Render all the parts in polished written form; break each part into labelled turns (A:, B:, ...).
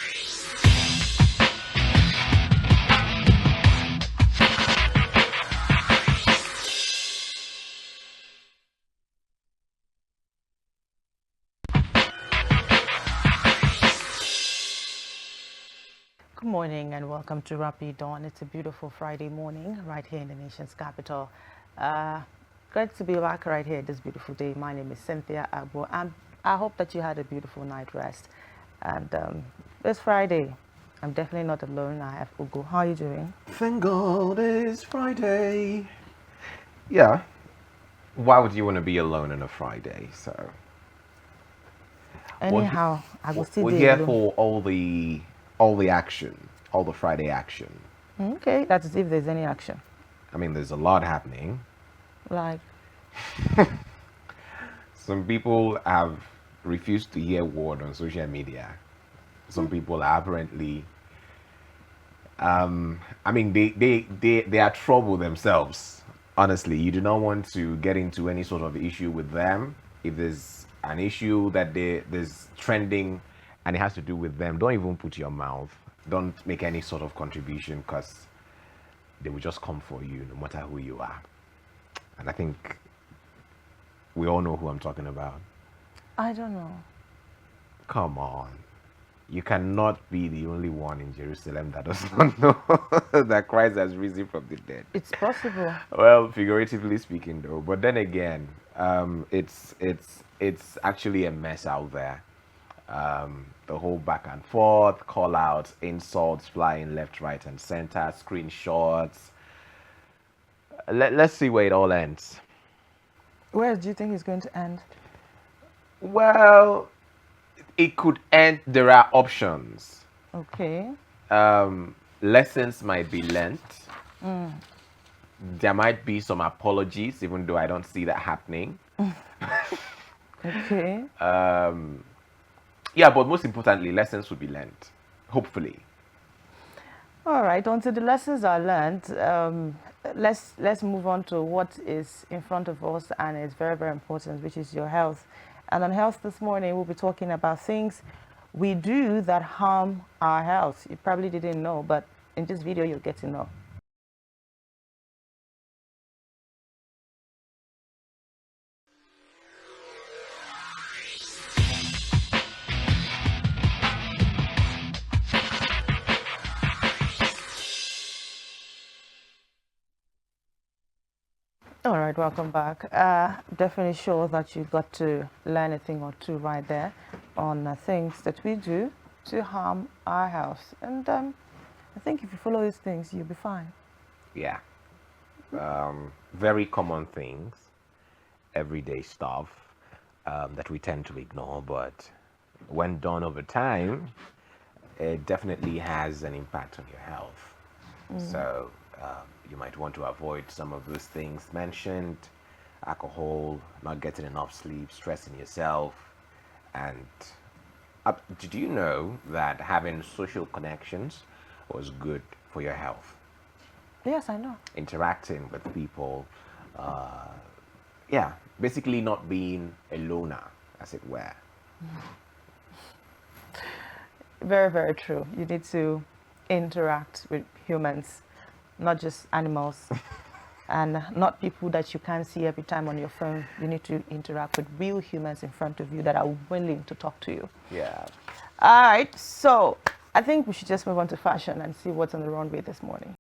A: Good morning and welcome to Rapid Dawn. It's a beautiful Friday morning right here in the nation's capital. Great to be back right here this beautiful day. My name is Cynthia Agbo, and I hope that you had a beautiful night rest. And it's Friday. I'm definitely not alone. I have Ugo. How are you doing?
B: Thank God it's Friday. Yeah. Why would you want to be alone on a Friday? So
A: Anyhow, I will still
B: we're
A: be
B: here
A: alone.
B: for all the action, all the Friday action.
A: Okay, that's if there's any action.
B: I mean, there's a lot happening.
A: Like,
B: Some people have refused to hear word on social media. Some people are apparently, I mean, they are trouble themselves. Honestly, you do not want to get into any sort of issue with them. If there's an issue that there's trending and it has to do with them, don't even put your mouth. Don't make any sort of contribution because they will just come for you no matter who you are. And I think we all know who I'm talking about.
A: I don't know.
B: Come on. You cannot be the only one in Jerusalem that does not know that Christ has risen from the dead.
A: It's possible.
B: Well, figuratively speaking, though. But then again, it's actually a mess out there. The whole back and forth, call outs, insults flying left, right, and center, screenshots. Let's see where it all ends.
A: Where do you think it's going to end?
B: Well, it could end. There are options.
A: Okay.
B: Lessons might be learnt. There might be some apologies, even though I don't see that happening.
A: Okay.
B: Yeah, but most importantly, lessons will be learnt. Hopefully.
A: All right. Until the lessons are learned, let's move on to what is in front of us, and it's very, very important, which is your health. And on health this morning, we'll be talking about things we do that harm our health. You probably didn't know, but in this video, you'll get to know. All right, welcome back. Definitely sure that you got to learn a thing or two right there on things that we do to harm our health. And I think if you follow these things, you'll be fine.
B: Yeah. Very common things, everyday stuff that we tend to ignore, but when done over time, it definitely has an impact on your health. So you might want to avoid some of those things mentioned: alcohol, not getting enough sleep, stressing yourself. And did you know that having social connections was good for your health?
A: Yes, I know.
B: Interacting with people, yeah, basically not being a loner, as it were.
A: Very, very true. You need to interact with humans, not just animals, and not people that you can't see every time on your phone. You need to interact with real humans in front of you that are willing to talk to you.
B: Yeah.
A: All right, so I think we should just move on to fashion and see what's on the runway this morning.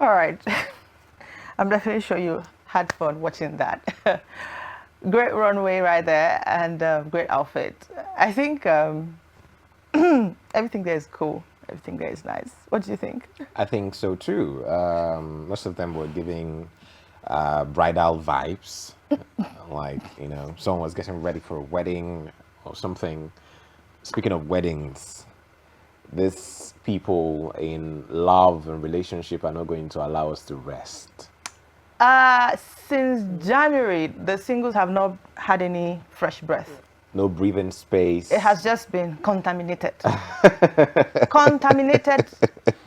A: All right. I'm definitely sure you had fun watching that. Great runway right there, and great outfit. I think everything there is cool. everything there is nice. What do you think?
B: I think so too. Most of them were giving bridal vibes, like someone was getting ready for a wedding or something. Speaking of weddings, these people in love and relationship are not going to allow us to rest.
A: Since January, the singles have not had any fresh breath.
B: No breathing space.
A: It has just been contaminated. Contaminated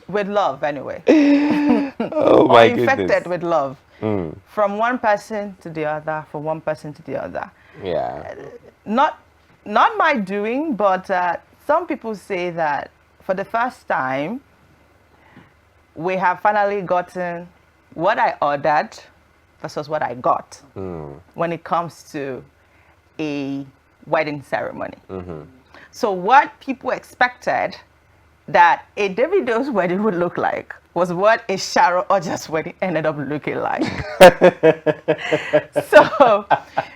A: with love, anyway.
B: Oh
A: Or
B: my
A: infected
B: goodness.
A: with love. From one person to the other, from one person to the other.
B: Yeah.
A: Not my doing, but some people say that for the first time, we have finally gotten what I ordered versus what I got when it comes to a wedding ceremony. So what people expected that a Davido's wedding would look like was what a Sharon Oja's wedding ended up looking like. So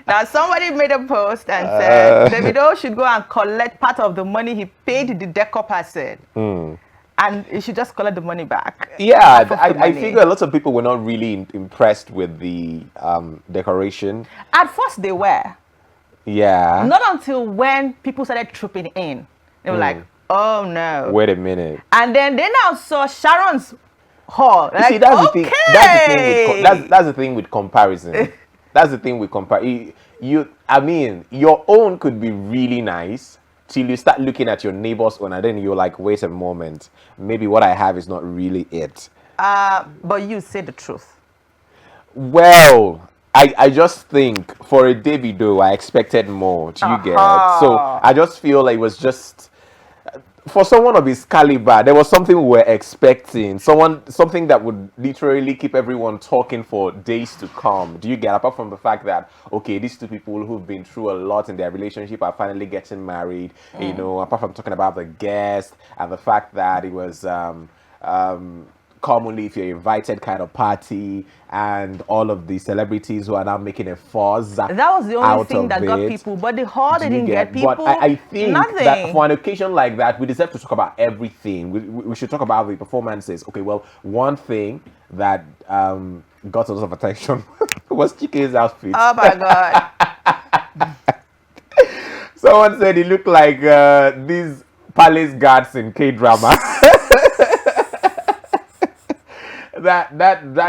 A: now somebody made a post and said Davido should go and collect part of the money he paid the decor person. And he should just collect the money back.
B: Yeah, I figure a lot of people were not really impressed with the decoration.
A: At first they were.
B: Yeah.
A: Not until when people started trooping in. They were like, oh no.
B: Wait a minute.
A: And then they now saw Sharon's hall.
B: You see,
A: Like,
B: that's
A: okay.
B: the thing. That's the thing with comparison. That's the thing with I mean, your own could be really nice till you start looking at your neighbor's own, and then you're like, wait a moment, maybe what I have is not really it.
A: But you say the truth.
B: Well, I just think for a Davido, I expected more. Do you get? So I just feel like it was just for someone of his caliber, there was something we were expecting. Something that would literally keep everyone talking for days to come. Do you get? Apart from the fact that, okay, these two people who've been through a lot in their relationship are finally getting married. Apart from talking about the guest and the fact that it was commonly, if you're invited, kind of party, and all of the celebrities who are now making a fuss.
A: That was the only thing that got people, but the hall didn't get people.
B: But I think
A: nothing.
B: that for an occasion like that, we deserve to talk about everything. We should talk about the performances. Okay, well, one thing that got a lot of attention was Chike's outfit.
A: Oh my God.
B: Someone said he looked like these palace guards in K-drama. That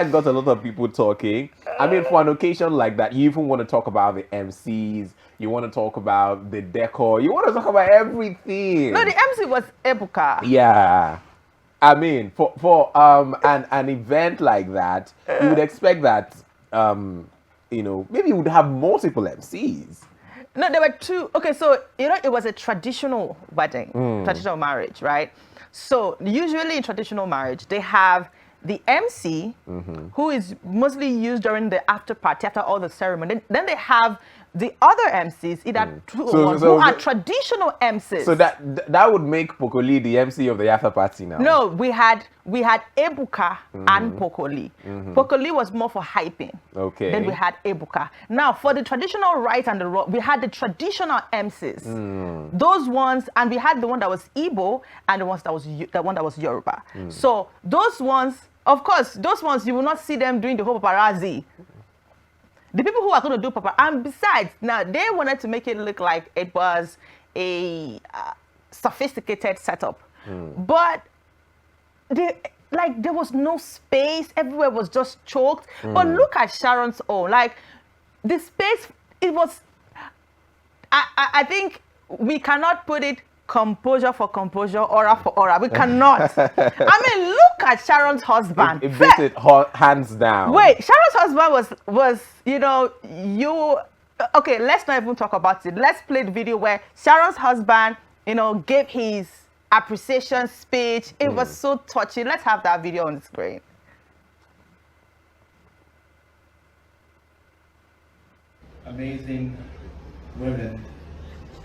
B: got a lot of people talking. I mean, for an occasion like that, you even want to talk about the MCs, you want to talk about the decor, you want to talk about everything.
A: No, the MC was Ebuka.
B: Yeah. I mean, for an event like that, you would expect that maybe you would have multiple MCs.
A: No, there were two. Okay, so it was a traditional wedding, traditional marriage, right? So usually in traditional marriage, they have the MC, who is mostly used during the after party, after all the ceremony. Then they have the other MCs, either two or one, who are traditional MCs.
B: So that would make Pokoli the MC of the after party now.
A: No, we had Ebuka and Pokoli. Pokoli was more for hyping.
B: Okay.
A: Then we had Ebuka. Now for the traditional right and the wrong, we had the traditional MCs. Those ones, and we had the one that was Igbo and the one that was Yoruba. So those ones, of course, those ones you will not see them doing the whole paparazzi. The people who are going to do paparazzi, and besides, now they wanted to make it look like it was a sophisticated setup, but there was no space. Everywhere was just choked. But look at Sharon's own. Like the space, it was. I think we cannot put it composure for composure, aura for aura. We cannot. I mean, look at Sharon's husband.
B: It beat it hands down.
A: Wait, Sharon's husband was okay, let's not even talk about it. Let's play the video where Sharon's husband, gave his appreciation speech. It was so touching. Let's have that video on the screen.
C: Amazing women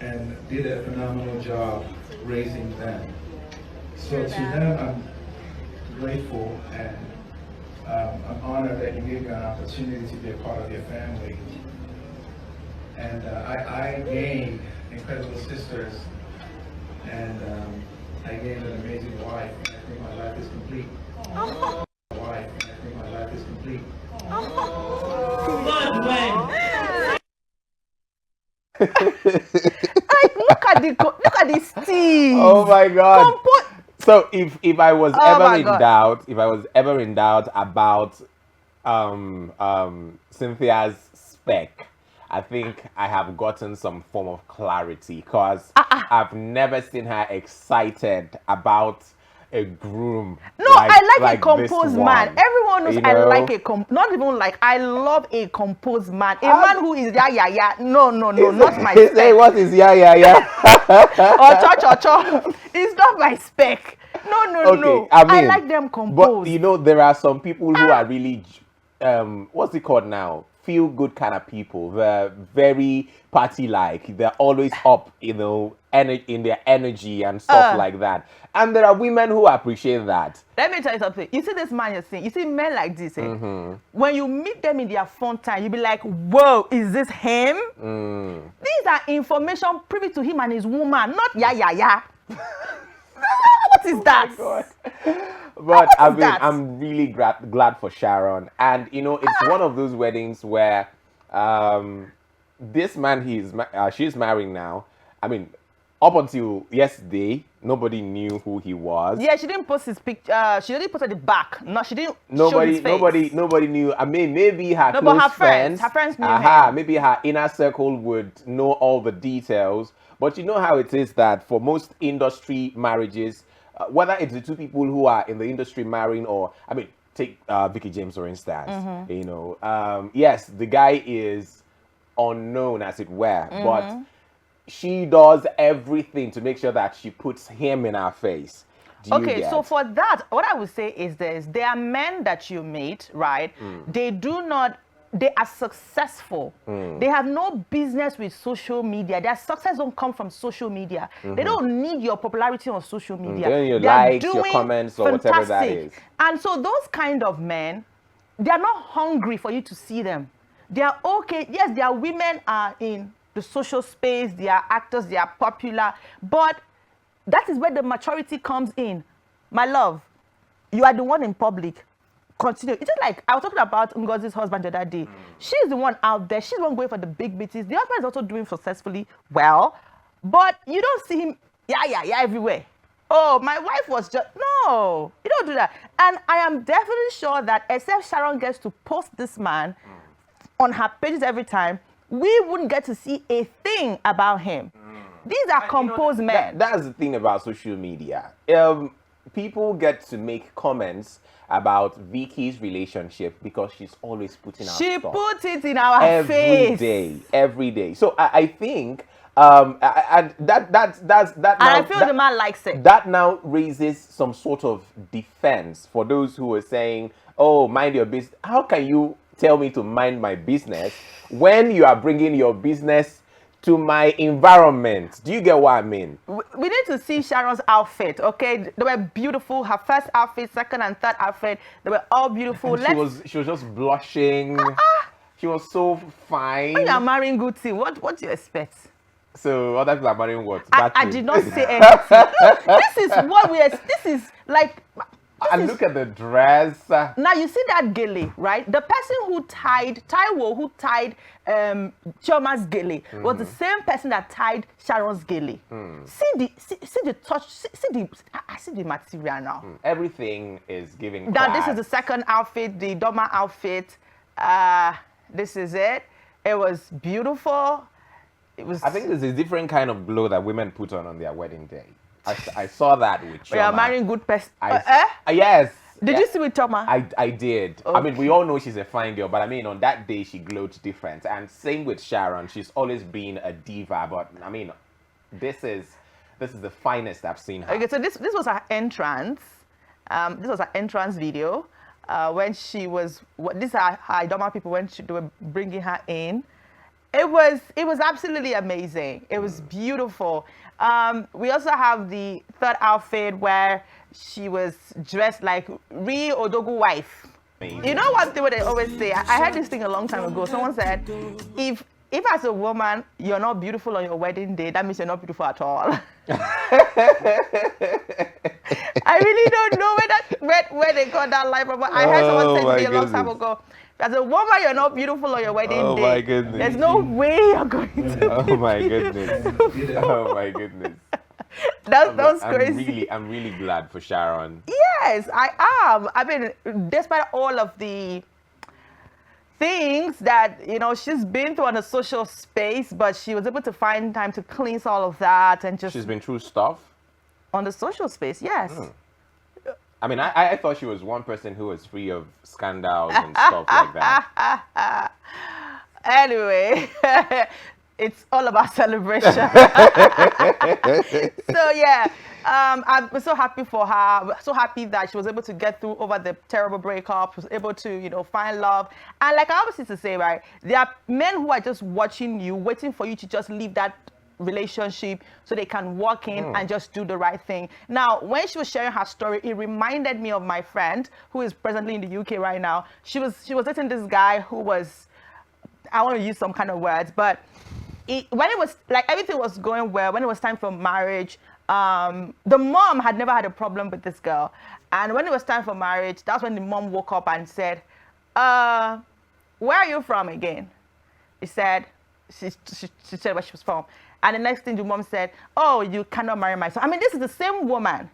C: and did a phenomenal job raising them. So to them, I'm grateful and I'm honored that you gave me an opportunity to be a part of your family. And I gained incredible sisters and I gained an amazing wife, and I think my life is complete. Wife, and I think my life is complete.
A: Look at the steam.
B: Oh my God. So if I was if I was ever in doubt about Cynthia's spec, I think I have gotten some form of clarity, because I've never seen her excited about a groom.
A: No, I like a
B: this
A: composed
B: one.
A: man. Everyone knows
B: You
A: I
B: know?
A: like not even like, I love a composed man. A man who is yeah. No, not my
B: Say
A: spec.
B: what is yeah.
A: Or cho. It's not my spec. No. I like them composed.
B: But you know, there are some people who are really, what's it called now? Feel good kind of people. They're very party like. They're always up, you know, in their energy and stuff like that. And there are women who appreciate that.
A: Let me tell you something. You see this man you're seeing, you see men like this, when you meet them in their fun time, you'll be like, whoa, is this him? These are information privy to him and his woman, not yeah. What is that?
B: Oh but I mean, I'm really glad for Sharon. And, you know, it's one of those weddings where this man she's marrying now. I mean, up until yesterday, nobody knew who he was.
A: Yeah, she didn't post his picture. She didn't post at the back. No, she didn't show his face.
B: Nobody knew. I mean, maybe her
A: No,
B: close
A: but her
B: friends.
A: Her friends knew him.
B: Maybe her inner circle would know all the details. But you know how it is that for most industry marriages, whether it's the two people who are in the industry marrying, or, I mean, take Vicky James, for instance. You know, yes, the guy is unknown, as it were, but she does everything to make sure that she puts him in our face.
A: Okay, so for that, what I would say is this: there are men that you meet, right? They are successful. They have no business with social media. Their success don't come from social media. They don't need your popularity on social media.
B: Your likes, your comments, or whatever that is.
A: And so those kind of men, they are not hungry for you to see them. They are okay. Yes, their women are in the social space. They are actors. They are popular. But that is where the maturity comes in. My love, you are the one in public. Continue. It's just like I was talking about Ngozi's husband the other day. She's the one out there. She's the one going for the big meetings. The husband is also doing successfully well, but you don't see him yeah everywhere. Oh, my wife was just no. You don't do that. And I am definitely sure that except Sharon gets to post this man on her pages every time, we wouldn't get to see a thing about him. These are composed men.
B: That's the thing about social media. People get to make comments about Vicky's relationship because she's always putting out stuff.
A: She puts it in our face
B: every day. So I think, and that's
A: and I feel the man likes it.
B: That now raises some sort of defense for those who are saying, "Oh, mind your business." How can you tell me to mind my business when you are bringing your business to my environment? Do you get what I mean?
A: We need to see Sharon's outfit, okay? They were beautiful. Her first outfit, second and third outfit, they were all beautiful.
B: She was just blushing. She was so fine.
A: When you're marrying Gucci, what do you expect?
B: So other people are marrying what?
A: I did not say anything. This is what this is like.
B: And look at the dress.
A: Now you see that gele, right? The person who tied Taiwo, who tied Chioma's gele, was the same person that tied Sharon's gele. See the touch. I see the material now.
B: Everything is giving.
A: Now this is the second outfit, the Doma outfit. This is it. It was beautiful. It was.
B: I think there's a different kind of glow that women put on their wedding day. I saw that with Chioma.
A: We are marrying good person.
B: Yes.
A: Did you see with Chioma?
B: I did. Okay. I mean, we all know she's a fine girl, but I mean, on that day, she glowed different. And same with Sharon. She's always been a diva, but I mean, this is the finest I've seen her.
A: Okay, so this was her entrance. This was her entrance video when she was. These are her Idoma people when they were bringing her in. It was absolutely amazing. It was beautiful. We also have the third outfit where she was dressed like real Odogu wife. Amazing. You know what they always say? I heard this thing a long time ago. Someone said, if if as a woman you're not beautiful on your wedding day, that means you're not beautiful at all. I really don't know where they got that line from. But I heard someone say to me a long time ago, as a woman, you're not beautiful on your wedding day.
B: Oh my goodness.
A: There's no way you're going to.
B: Oh my goodness. Oh my goodness.
A: That's crazy.
B: I'm really glad for Sharon.
A: Yes, I am. I mean, despite all of the things that she's been through on the social space, but she was able to find time to cleanse all of that and just.
B: She's been through stuff
A: on the social space, yes.
B: I mean, I thought she was one person who was free of scandals and stuff like that.
A: Anyway, it's all about celebration. So yeah, I'm so happy for her. So happy that she was able to get through over the terrible breakup. She was able to, find love. And like I always used to say, right, there are men who are just watching you, waiting for you to just leave that relationship so they can walk in and just do the right thing. Now, when she was sharing her story, it reminded me of my friend who is presently in the UK right now. She was dating this guy who was, I want to use some kind of words, but when it was like everything was going well, when it was time for marriage, the mom had never had a problem with this girl. And when it was time for marriage, that's when the mom woke up and said, where are you from again? He said, she said where she was from. And the next thing the mom said, oh, you cannot marry my son. I mean, this is the same woman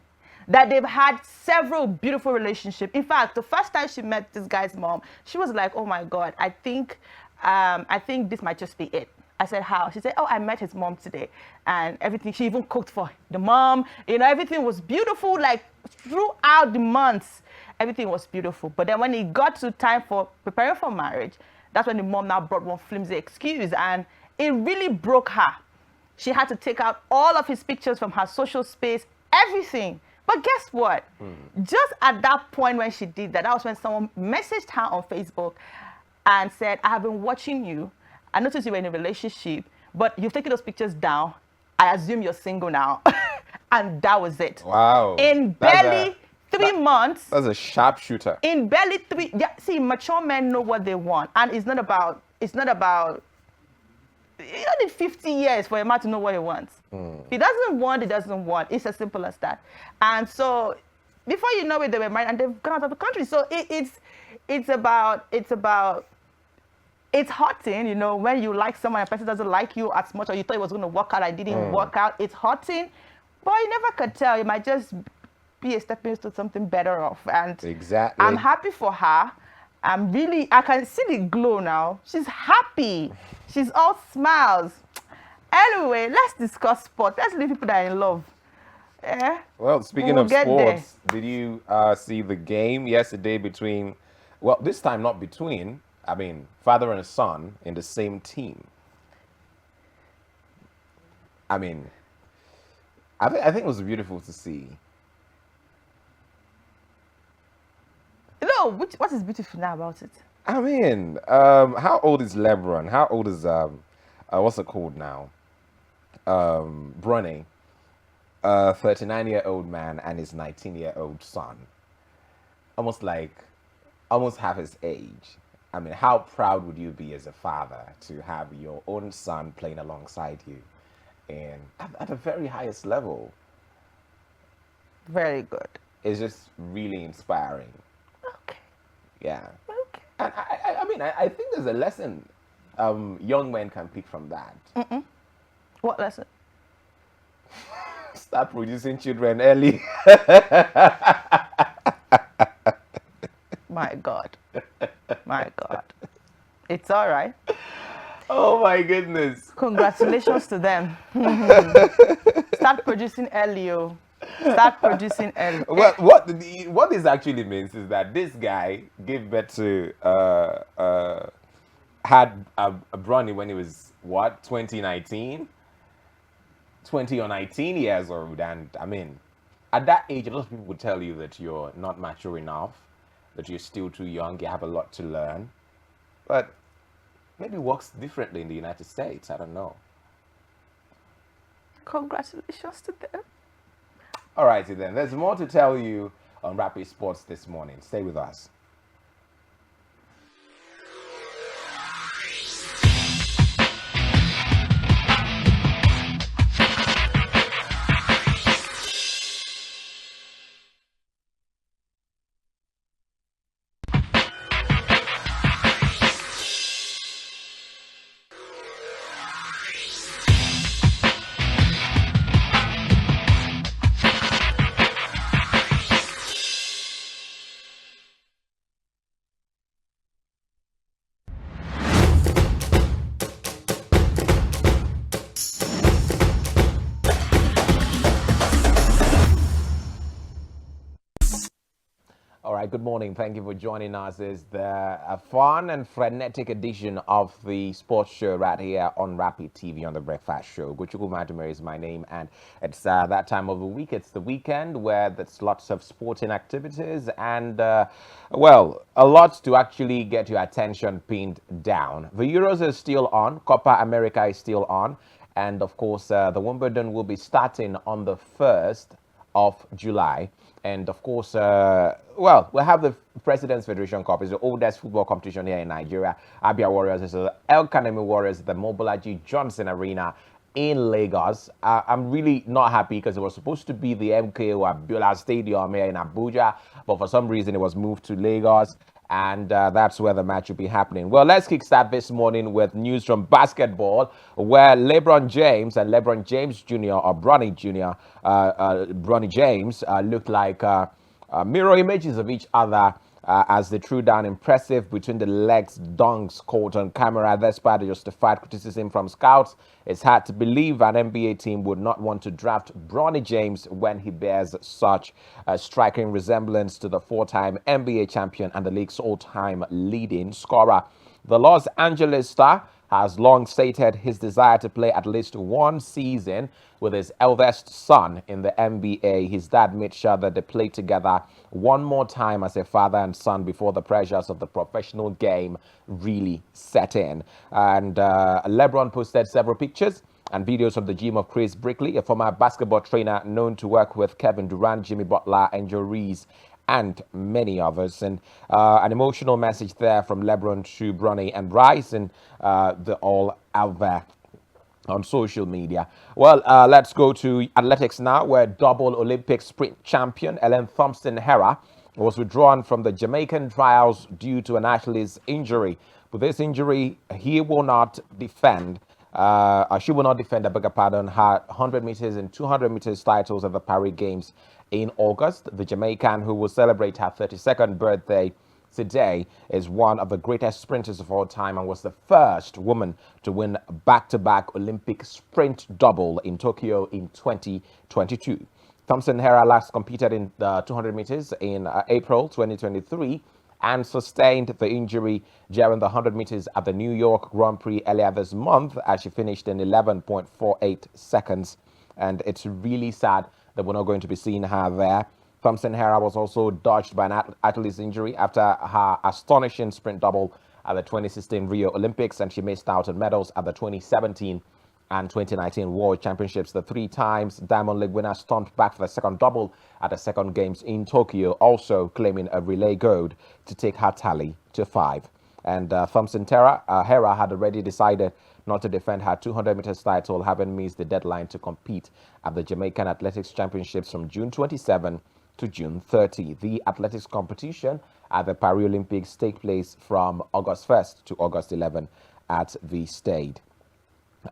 A: that they've had several beautiful relationships. In fact, the first time she met this guy's mom, she was like, oh my God, I think this might just be it. I said, how? She said, oh, I met his mom today. And everything, she even cooked for the mom. Everything was beautiful. Like throughout the months, everything was beautiful. But then when it got to time for preparing for marriage, that's when the mom now brought one flimsy excuse. And it really broke her. She had to take out all of his pictures from her social space, everything. But guess what? Just at that point when she did that, that was when someone messaged her on Facebook and said, I have been watching you. I noticed you were in a relationship, but you've taken those pictures down. I assume you're single now. And that was it.
B: Wow.
A: In barely 3 months.
B: That's a sharpshooter.
A: In barely 3, yeah, see, mature men know what they want. And it's not about, you don't need 50 years for a man to know what he wants. If he doesn't want, he doesn't want. It's as simple as that. And so before you know it, they were married and they've gone out of the country. So it's hurting, when you like someone and a person doesn't like you as much, or you thought it was going to work out, it didn't work out. It's hurting, but you never could tell. It might just be a stepping stone to something better off. And
B: exactly.
A: I'm happy for her. I can see the glow now. She's happy. She's all smiles. Anyway, let's discuss sport. Let's leave people that are in love. Yeah.
B: Well, speaking of sports, did you see the game yesterday between, well, this time not between, I mean, father and son in the same team? I mean, I think it was beautiful to see.
A: No, what is beautiful now about it?
B: I mean, how old is LeBron? How old is what's it called now? Bronny, 39-year-old man and his 19-year-old son. Almost half his age. I mean, how proud would you be as a father to have your own son playing alongside you, and at the very highest level?
A: Very good.
B: It's just really inspiring.
A: Okay.
B: Yeah.
A: Okay.
B: And I think there's a lesson young men can pick from that.
A: What lesson?
B: Start producing children early.
A: My God. My God. It's all right.
B: Oh my goodness.
A: Congratulations to them. Start producing early. Start producing early.
B: Well, what this actually means is that this guy gave birth to had a Bronny when he was 2019, 20 or 19 years old. And I mean, at that age, a lot of people would tell you that you're not mature enough, that you're still too young, you have a lot to learn. But maybe it works differently in the United States. I don't know.
A: Congratulations to them.
B: All righty then. There's more to tell you on Rapid Sports this morning. Stay with us. right, good morning. Thank you for joining us. It's the fun and frenetic edition of the sports show right here on Rapid TV on the Breakfast Show. Guchuku Madumere is my name, and it's that time of the week. It's the weekend where there's lots of sporting activities and, well, a lot to actually get your attention pinned down. The Euros is still on, Copa America is still on, and of course, the Wimbledon will be starting on the 1st of July. And of course, well, we'll have the President's Federation Cup. It's the oldest football competition here in Nigeria. Abia Warriors is the El Kanemi Warriors at the Mobolaji Johnson Arena in Lagos. I'm really not happy because it was supposed to be the MKO Abiola Stadium here in Abuja, but for some reason it was moved to Lagos. And that's where the match will be happening. Well, let's kickstart this morning with news from basketball, where LeBron James and LeBron James Jr. or Bronny Jr., Bronny James, looked like mirror images of each other as they threw down impressive between the legs dunks caught on camera. Despite the justified criticism from scouts, it's hard to believe an NBA team would not want to draft Bronny James when he bears such a striking resemblance to the four-time NBA champion and the league's all-time leading scorer. The Los Angeles star has long stated his desire to play at least one season with his eldest son in the NBA. His dad made sure that they played together one more time as a father and son before the pressures of the professional game really set in. And LeBron posted several pictures and videos from the gym of Chris Brickley, a former basketball trainer known to work with Kevin Durant, Jimmy Butler, and Joe Reese, and many others. And an emotional message there from LeBron to Bronny and Bryce, and they're all out there on social media. Well, let's go to athletics now, where double Olympic sprint champion Ellen Thompson-Herah was withdrawn from the Jamaican trials due to an Achilles injury. With this injury, he will not defend. She will not defend, I beg your pardon, her 100 meters and 200 meters titles at the Paris Games in August. The Jamaican, who will celebrate her 32nd birthday today, is one of the greatest sprinters of all time and was the first woman to win back-to-back Olympic sprint double in Tokyo in 2022. Thompson-Herah last competed in the 200 meters in April 2023 and sustained the injury during the 100 meters at the New York Grand Prix earlier this month as she finished in 11.48 seconds. And it's really sad that we're not going to be seeing her there. Thompson-Herah was also dodged by an Achilles injury after her astonishing sprint double at the 2016 Rio Olympics, and she missed out on medals at the 2017 and 2019 World Championships. The three-times Diamond League winner stomped back for the second double at the second games in Tokyo, also claiming a relay gold to take her tally to 5. And Thompson-Herah had already decided not to defend her 200 meters title, having missed the deadline to compete at the Jamaican Athletics Championships from June 27 to June 30. The athletics competition at the Paris Olympics take place from August 1st to August 11 at the Stade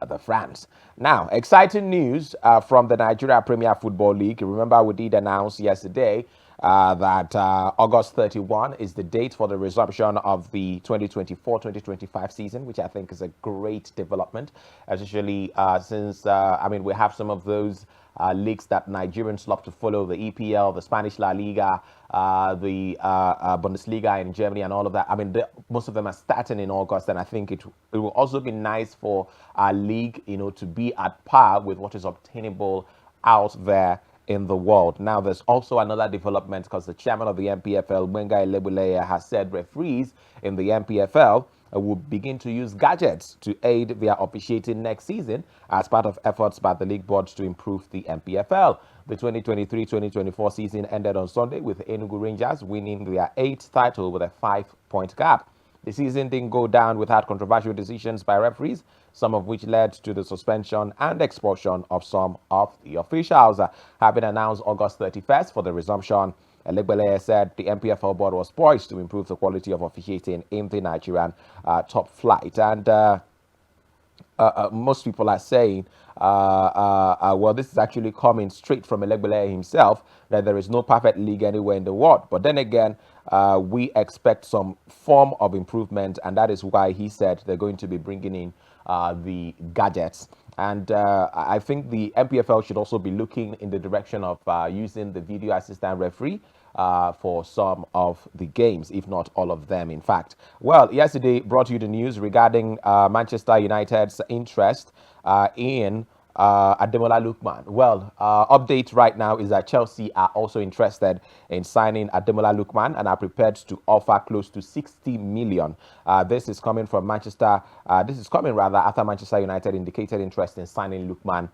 B: de France. Now, exciting news from the Nigeria Premier Football League. Remember, we did announce yesterday that August 31 is the date for the resumption of the 2024-2025 season, which I think is a great development, especially since, I mean, we have some of those leagues that Nigerians love to follow, the EPL, the Spanish La Liga, the Bundesliga in Germany and all of that. I mean, most of them are starting in August, and I think it will also be nice for our league, you know, to be at par with what is obtainable out there in the world. Now, there's also another development because the chairman of the MPFL, Wenga Elebuleye, has said referees in the MPFL will begin to use gadgets to aid their officiating next season as part of efforts by the league board to improve the MPFL. The 2023-2024 season ended on Sunday with Enugu Rangers winning their 8th title with a 5-point gap. The season didn't go down without controversial decisions by referees, some of which led to the suspension and expulsion of some of the officials. Having announced August 31st for the resumption, Elebuleye said the MPFL board was poised to improve the quality of officiating in the Nigerian top flight. And most people are saying, well, this is actually coming straight from Elebuleye himself, that there is no perfect league anywhere in the world. But then again, we expect some form of improvement, and that is why he said they're going to be bringing in the gadgets. And I think the MPFL should also be looking in the direction of using the video assistant referee for some of the games, if not all of them, in fact. Well, yesterday brought you the news regarding Manchester United's interest in Ademola Lookman. Well, update right now is that Chelsea are also interested in signing Ademola Lookman and are prepared to offer close to 60 million. This is coming from Manchester. This is coming rather after Manchester United indicated interest in signing Lookman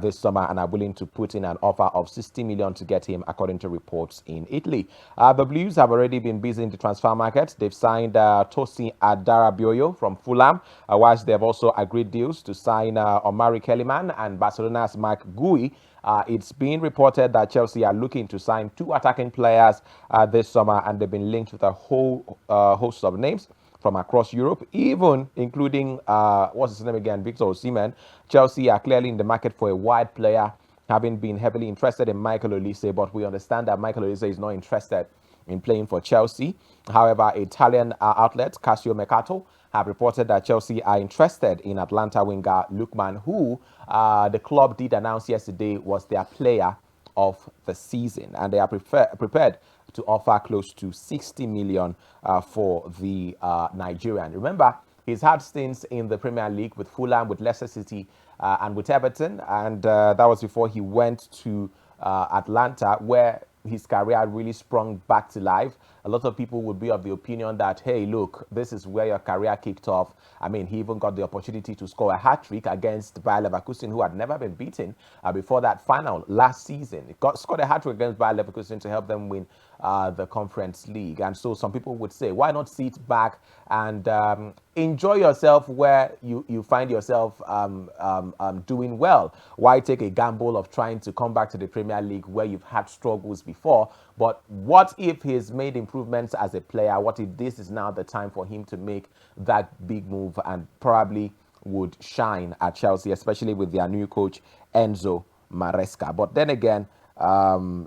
B: this summer and are willing to put in an offer of 60 million to get him, according to reports in Italy. The Blues have already been busy in the transfer market. They've signed Tosin Adarabioyo from Fulham, whilst they've also agreed deals to sign Omari Kellyman and Barcelona's Mark Gui. It's been reported that Chelsea are looking to sign 2 attacking players this summer, and they've been linked with a whole host of names from across Europe, even including, what's his name again, Victor Osimhen. Chelsea are clearly in the market for a wide player, having been heavily interested in Michael Olise, but we understand that Michael Olise is not interested in playing for Chelsea. However, Italian outlet Casio Mercato have reported that Chelsea are interested in Atlanta winger Lookman, who the club did announce yesterday was their player of the season, and they are prepared to offer close to 60 million for the Nigerian. Remember, he's had stints in the Premier League with Fulham, with Leicester City, and with Everton, and that was before he went to Atlanta, where his career really sprung back to life. A lot of people would be of the opinion that, hey, look, this is where your career kicked off. I mean, he even got the opportunity to score a hat-trick against Bayer Leverkusen, who had never been beaten before that final last season. He scored a hat-trick against Bayer Leverkusen to help them win the Conference League. And so some people would say, why not sit back and enjoy yourself where you find yourself doing well? Why take a gamble of trying to come back to the Premier League where you've had struggles before? But what if he's made improvements as a player? What if this is now the time for him to make that big move and probably would shine at Chelsea, especially with their new coach, Enzo Maresca? But then again,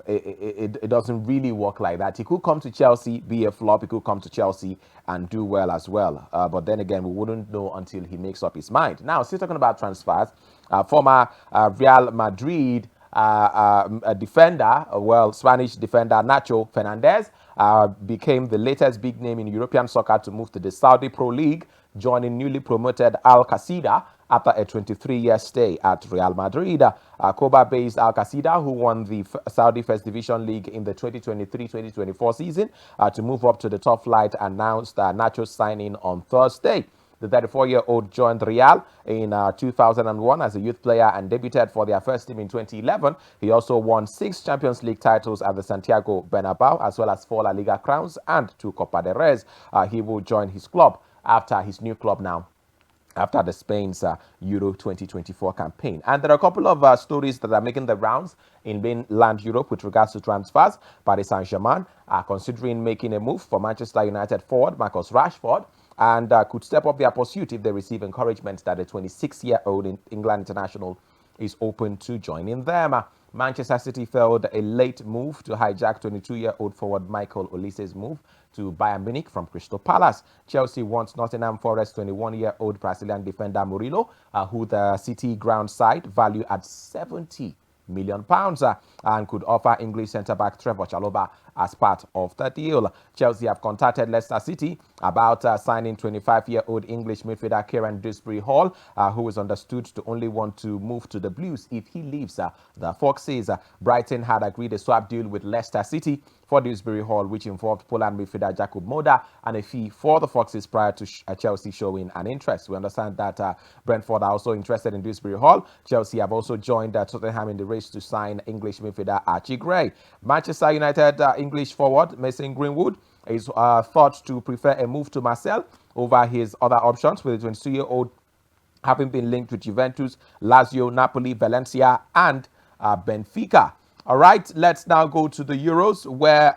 B: it doesn't really work like that. He could come to Chelsea, be a flop. He could come to Chelsea and do well as well. But then again, we wouldn't know until he makes up his mind. Now, still talking about transfers, former Real Madrid a defender, Spanish defender Nacho Fernandez became the latest big name in European soccer to move to the Saudi Pro League, joining newly promoted Al Qasida after a 23-year stay at Real Madrid. Cuba-based Al Qasida, who won the Saudi First Division League in the 2023-2024 season to move up to the top flight, announced Nacho's signing on Thursday. The 34-year-old joined Real in 2001 as a youth player and debuted for their first team in 2011. He also won 6 Champions League titles at the Santiago Bernabeu, as well as 4 La Liga crowns and 2 Copa del Rey. He will join his club after his new club now, after the Spain's Euro 2024 campaign. And there are a couple of stories that are making the rounds in mainland Europe with regards to transfers. Paris Saint-Germain are considering making a move for Manchester United forward Marcus Rashford, and could step up their pursuit if they receive encouragement that a 26-year-old England international is open to joining them. Manchester City failed a late move to hijack 22-year-old forward Michael Olise's move to Bayern Munich from Crystal Palace. Chelsea wants Nottingham Forest 21-year-old Brazilian defender Murilo, who the City ground side value at £70 million and could offer English centre-back Trevor Chalobah as part of the deal. Chelsea have contacted Leicester City about signing 25-year-old English midfielder Kieran Dewsbury-Hall, who is understood to only want to move to the Blues if he leaves the Foxes. Brighton had agreed a swap deal with Leicester City for Dewsbury-Hall, which involved Poland midfielder Jakub Moder and a fee for the Foxes prior to Chelsea showing an interest. We understand that Brentford are also interested in Dewsbury-Hall. Chelsea have also joined Tottenham in the race to sign English midfielder Archie Gray. Manchester United English forward Mason Greenwood is thought to prefer a move to Marseille over his other options, with the 22-year-old having been linked with Juventus, Lazio, Napoli, Valencia, and Benfica. All right, let's now go to the Euros, where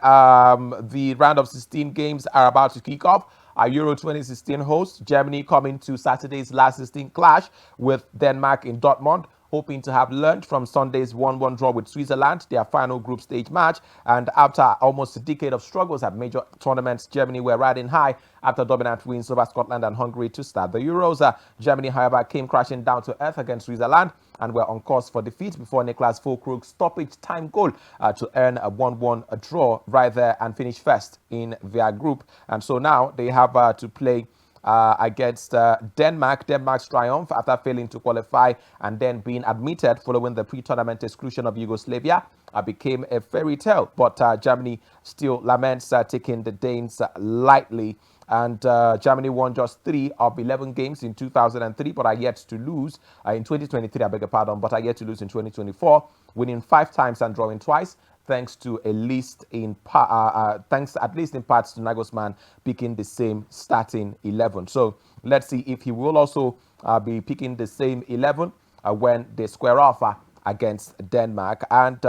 B: the round of 16 games are about to kick off. Our Euro 2016 hosts, Germany, coming to Saturday's last 16 clash with Denmark in Dortmund hoping to have learned from Sunday's 1-1 draw with Switzerland, their final group stage match. And after almost a decade of struggles at major tournaments, Germany were riding high after dominant wins over Scotland and Hungary to start the Euros. Germany, however, came crashing down to earth against Switzerland and were on course for defeat before Niklas Füllkrug's stoppage time goal to earn a 1-1 draw right there and finish first in their group. And so now they have to play against Denmark. Denmark's triumph after failing to qualify and then being admitted following the pre-tournament exclusion of Yugoslavia became a fairy tale. But Germany still laments taking the Danes lightly. And Germany won just 3 of 11 games in 2003, but are yet to lose in 2023, I beg your pardon, but are yet to lose in 2024, winning 5 times and drawing twice. Thanks to at least in parts to Nagelsmann picking the same starting 11. So let's see if he will also be picking the same 11 when they square off against Denmark. And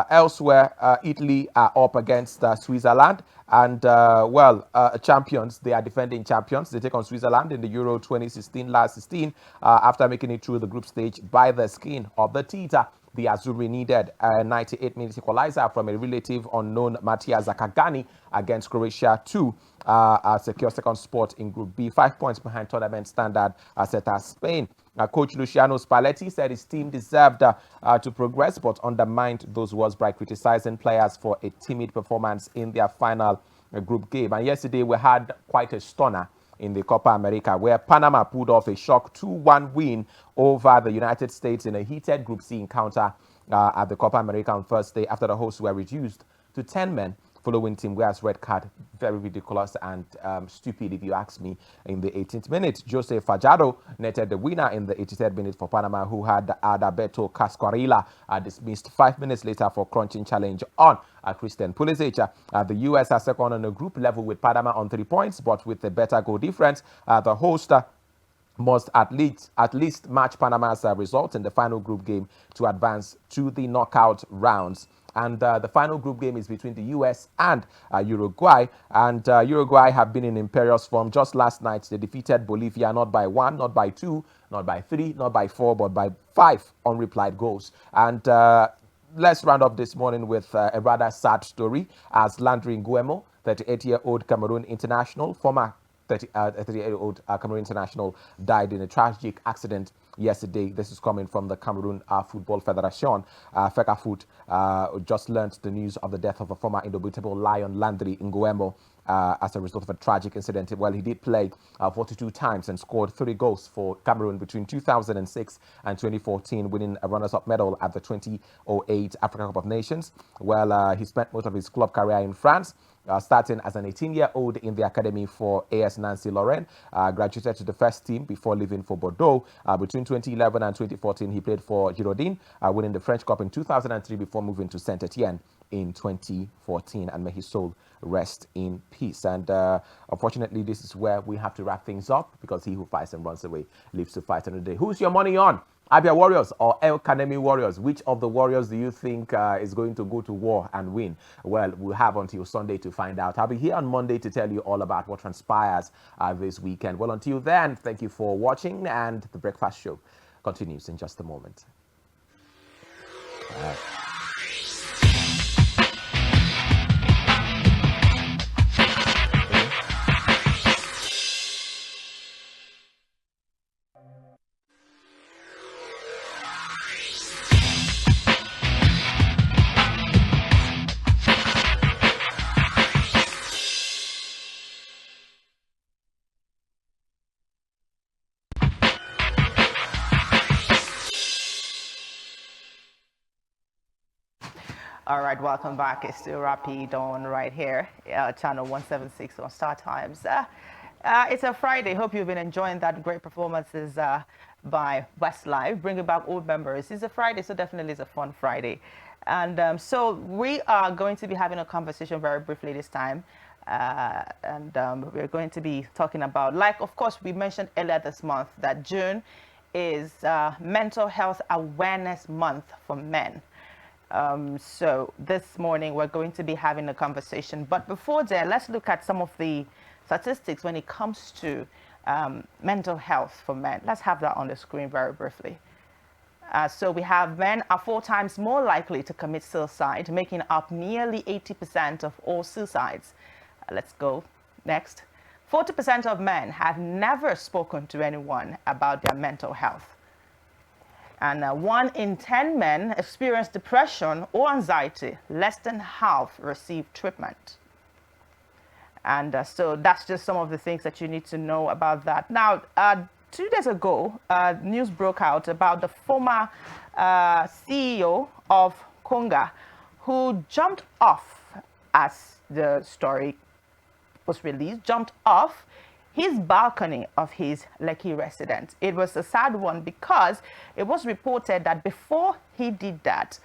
B: elsewhere, Italy are up against Switzerland. And, champions, they are defending champions. They take on Switzerland in the Euro 2016, last 16, after making it through the group stage by the skin of the teeth. The Azzurri needed a 98-minute equalizer from a relative unknown Mattia Zakagani against Croatia to secure second spot in Group B, 5 points behind tournament standard set as Spain. Coach Luciano Spalletti said his team deserved to progress, but undermined those words by criticizing players for a timid performance in their final group game. And yesterday we had quite a stunner in the Copa America, where Panama pulled off a shock 2-1 win over the United States in a heated Group C encounter at the Copa America on Thursday after the hosts were reduced to 10 men following Tim Weah's red card. Very ridiculous and stupid, if you ask me. In the 18th minute, Jose Fajardo netted the winner in the 83rd minute for Panama, who had Adalberto Cascarilla dismissed 5 minutes later for crunching challenge on Christian Pulisic. The U.S. are second on a group level with Panama on 3 points, but with a better goal difference. The host must at least match Panama's result in the final group game to advance to the knockout rounds. And the final group game is between the U.S. and Uruguay. And Uruguay have been in imperious form. Just last night, they defeated Bolivia not by 1, not by 2, not by 3, not by 4, but by 5 unreplied goals. And let's round up this morning with a rather sad story as Landry Nguemo, 38-year-old Cameroon international, former 38-year-old Cameroon international, died in a tragic accident yesterday. This is coming from the Cameroon Football Federation. Fecafoot just learned the news of the death of a former indomitable lion, Landry Nguemo, as a result of a tragic incident. Well, he did play 42 times and scored 3 goals for Cameroon between 2006 and 2014, winning a runners-up medal at the 2008 Africa Cup of Nations. Well, he spent most of his club career in France, starting as an 18-year-old in the academy for AS Nancy Lorraine, graduated to the first team before leaving for Bordeaux. Between 2011 and 2014, he played for Girondins, winning the French Cup in 2003 before moving to Saint-Etienne in 2014. And may his soul rest in peace. And unfortunately, this is where we have to wrap things up, because he who fights and runs away lives to fight another day. Who's your money on? Abia Warriors or El Kanemi Warriors? Which of the Warriors do you think is going to go to war and win? Well, we'll have until Sunday to find out. I'll be here on Monday to tell you all about what transpires this weekend. Well, until then, thank you for watching, and the Breakfast Show continues in just a moment.
A: All right, welcome back. It's still Rapid Dawn right here, channel 176 on Star Times. It's a Friday. Hope you've been enjoying that great performances by Westlife, bringing back old memories. It's a Friday, so definitely it's a fun Friday. And so we are going to be having a conversation very briefly this time. We're going to be talking about, like, of course, we mentioned earlier this month that June is Mental Health Awareness Month for men. So this morning we're going to be having a conversation. But before that, let's look at some of the statistics when it comes to mental health for men. Let's have that on the screen very briefly. So we have men are 4 times more likely to commit suicide, making up nearly 80% of all suicides. Let's go next. 40% of men have never spoken to anyone about their mental health. And 1 in 10 men experience depression or anxiety. Less than half receive treatment. And so that's just some of the things that you need to know about that. Now, 2 days ago, news broke out about the former CEO of Konga, who jumped off, as the story was released, jumped off his balcony of his Lekki residence. It was a sad one because it was reported that before he did that,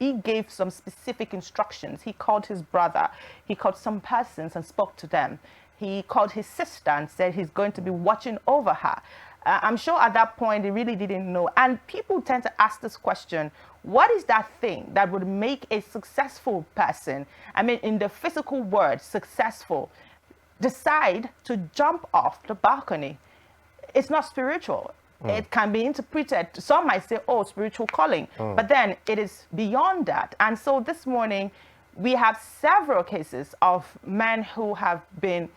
A: he gave some specific instructions. He called his brother, he called some persons and spoke to them. He called his sister and said he's going to be watching over her. I'm sure at that point he really didn't know. And people tend to ask this question, what is that thing that would make a successful person, I mean, in the physical word, successful, decide to jump off the balcony? It's not spiritual. It can be interpreted. Some might say, oh, spiritual calling. But then it is beyond that. And so this morning, we have several cases of men who have been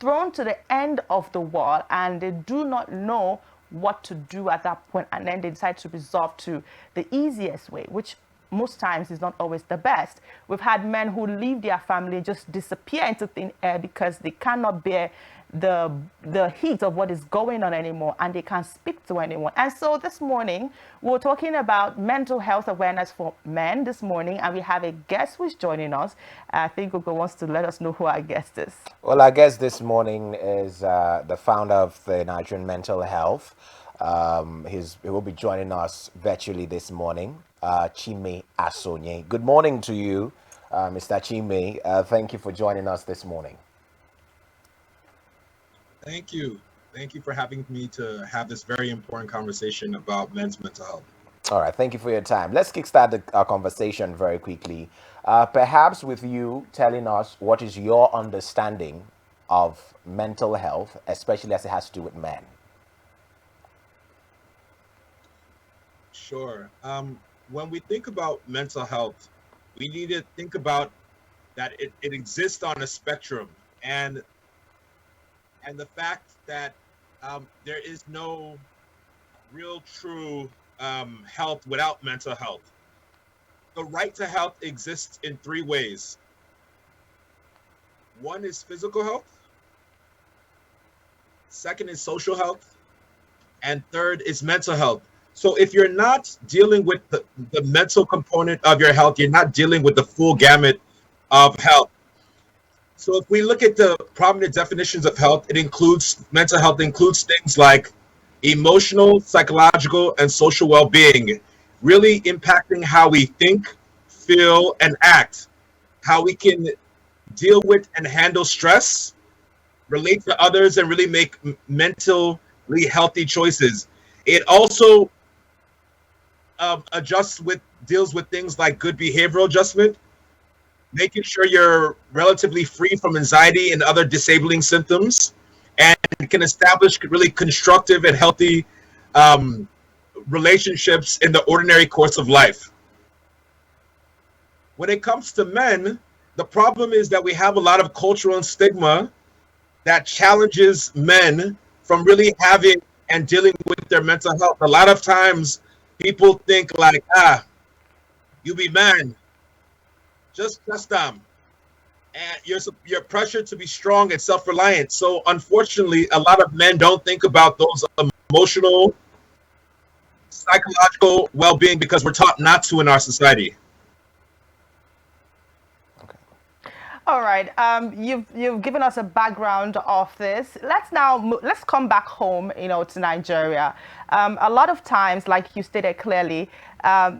A: thrown to the end of the wall and they do not know what to do at that point, and then they decide to resort to the easiest way, which most times is not always the best. We've had men who leave their family, just disappear into thin air because they cannot bear the heat of what is going on anymore, and they can't speak to anyone. And so this morning we're talking about mental health awareness for men this morning, and we have a guest who's joining us. I think Google wants to let us know who our guest is.
B: Well, our guest this morning is the founder of the Nigerian Mental Health. He will be joining us virtually this morning, Chime Asonye. Good morning to you, Mr. Chime. Thank you for joining us this morning.
D: Thank you. Thank you for having me to have this very important conversation about men's mental health.
B: All right. Thank you for your time. Let's kickstart our conversation very quickly. Perhaps with you telling us what is your understanding of mental health, especially as it has to do with men.
D: Sure. When we think about mental health, we need to think about that it exists on a spectrum, and the fact that there is no real true health without mental health. The right to health exists in 3 ways. One is physical health, second is social health, and third is mental health. So if you're not dealing with the mental component of your health, you're not dealing with the full gamut of health. So if we look at the prominent definitions of health, mental health includes things like emotional, psychological, and social well-being, really impacting how we think, feel, and act, how we can deal with and handle stress, relate to others, and really make mentally healthy choices. It also deals with things like good behavioral adjustment, making sure you're relatively free from anxiety and other disabling symptoms, and can establish really constructive and healthy relationships in the ordinary course of life. When it comes to men, the problem is that we have a lot of cultural stigma that challenges men from really having and dealing with their mental health. A lot of times people think like, you be man, just and you're pressured to be strong and self-reliant. So unfortunately, a lot of men don't think about those emotional, psychological well-being because we're taught not to in our society.
A: All right, you've given us a background of this. Let's come back home, to Nigeria. A lot of times, like you stated clearly,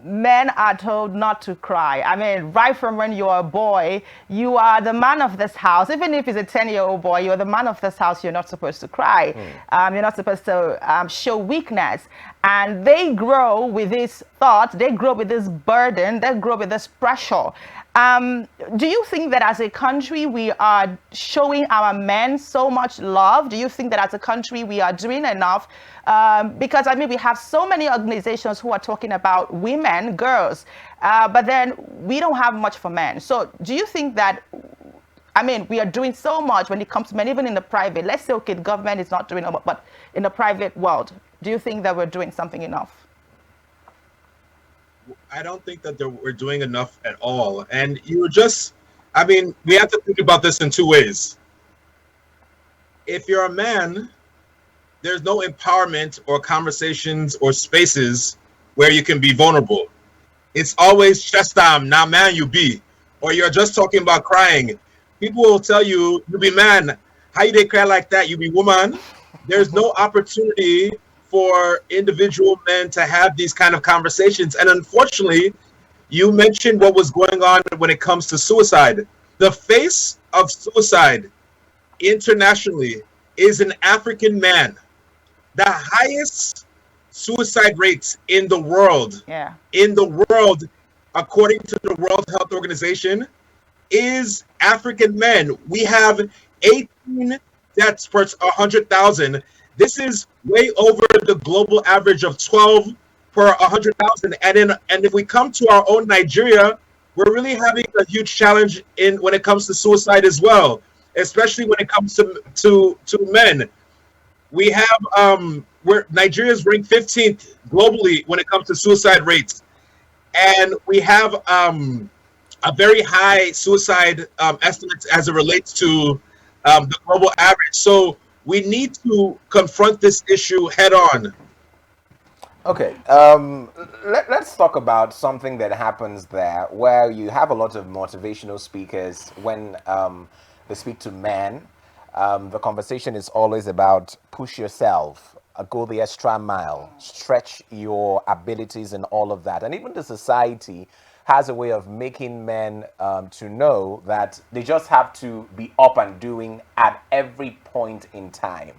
A: men are told not to cry. I mean, right from when you're a boy, you are the man of this house. Even if it's a 10-year-old boy, you're the man of this house. You're not supposed to cry. You're not supposed to show weakness. And they grow with this thought. They grow with this burden. They grow with this pressure. Do you think that as a country we are showing our men so much love? Do you think that as a country we are doing enough? Because I mean, we have so many organizations who are talking about women, girls, but then we don't have much for men. So do you think that, I mean, we are doing so much when it comes to men, even in the private? Let's say, okay, the government is not doing enough, but in the private world, do you think that we're doing something enough?
D: I don't think that we're doing enough at all. And I mean, we have to think about this in two ways. If you're a man, there's no empowerment or conversations or spaces where you can be vulnerable. It's always chest time, now man you be. Or you're just talking about crying. People will tell you, you be man. How you they cry like that? You be woman. There's no opportunity for individual men to have these kind of conversations. And unfortunately, you mentioned what was going on when it comes to suicide. The face of suicide internationally is an African man. The highest suicide rates in the world, according to the World Health Organization, is African men. We have 18 deaths per 100,000. This is way over the global average of 12 per 100,000. And if we come to our own Nigeria, we're really having a huge challenge when it comes to suicide as well, especially when it comes to men. We have Nigeria's ranked 15th globally when it comes to suicide rates, and we have a very high suicide estimates as it relates to the global average. So we need to confront this issue head on.
B: Okay, let's talk about something that happens there where you have a lot of motivational speakers when they speak to men. The conversation is always about push yourself, go the extra mile, stretch your abilities and all of that. And even the society has a way of making men to know that they just have to be up and doing at every point in time.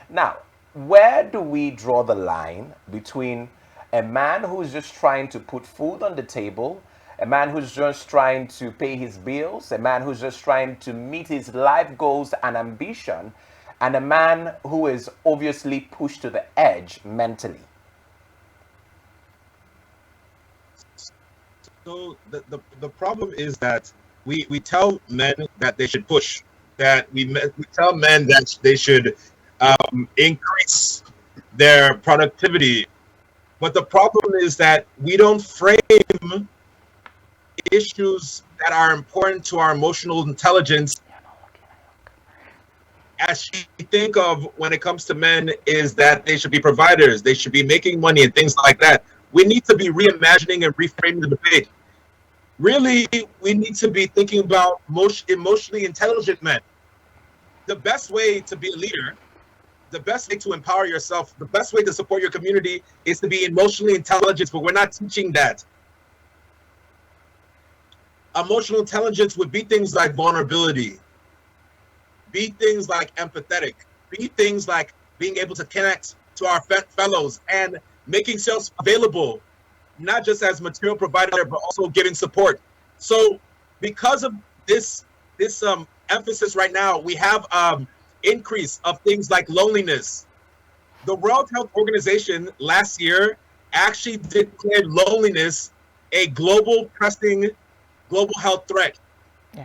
B: Now, where do we draw the line between a man who's just trying to put food on the table, a man who's just trying to pay his bills, a man who's just trying to meet his life goals and ambition, and a man who is obviously pushed to the edge mentally?
D: So the problem is that we tell men that they should push, that we tell men that they should increase their productivity. But the problem is that we don't frame issues that are important to our emotional intelligence as we think of when it comes to men, is that they should be providers, they should be making money and things like that. We need to be reimagining and reframing the debate. Really, we need to be thinking about emotionally intelligent men. The best way to be a leader, the best way to empower yourself, the best way to support your community is to be emotionally intelligent, but we're not teaching that. Emotional intelligence would be things like vulnerability, be things like empathetic, be things like being able to connect to our fellows and making self available, not just as material provider, but also giving support. So because of this emphasis right now, we have increase of things like loneliness. The World Health Organization last year actually declared loneliness a pressing global health threat.
A: Yeah.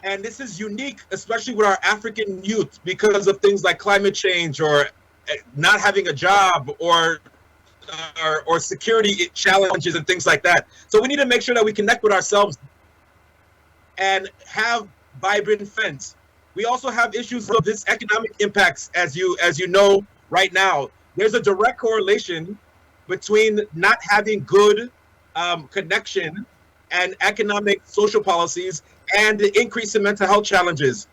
D: And this is unique, especially with our African youth, because of things like climate change or not having a job or security challenges and things like that. So we need to make sure that we connect with ourselves and have vibrant friends. We also have issues of this economic impacts, as you know right now. There's a direct correlation between not having good connection and economic social policies and the increase in mental health challenges.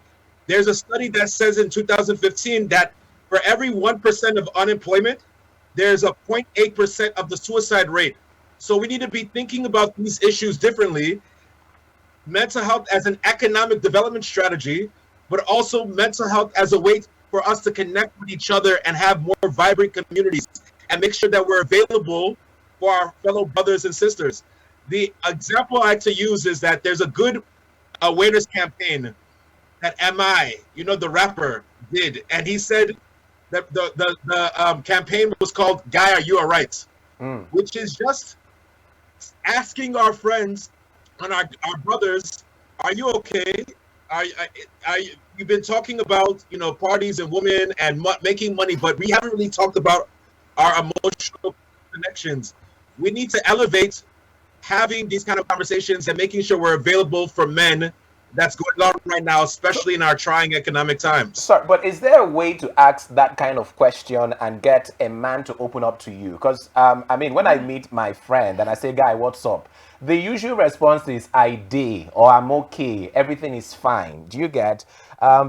D: There's a study that says in 2015 that for every 1% of unemployment, there's a 0.8% of the suicide rate. So we need to be thinking about these issues differently. Mental health as an economic development strategy, but also mental health as a way for us to connect with each other and have more vibrant communities and make sure that we're available for our fellow brothers and sisters. The example I like to use is that there's a good awareness campaign that MI, the rapper, did, and he said that the campaign was called "Guy, Are You Alright?" Which is just asking our friends and our brothers, "Are you okay? You've been talking about parties and women and making money, but we haven't really talked about our emotional connections. We need to elevate having these kind of conversations and making sure we're available for men. That's going on right now, especially in our trying economic times."
B: Sorry, but is there a way to ask that kind of question and get a man to open up to you? Because, when I meet my friend and I say, "Guy, what's up?" the usual response is, "I did," or "I'm okay, everything is fine." Do you get?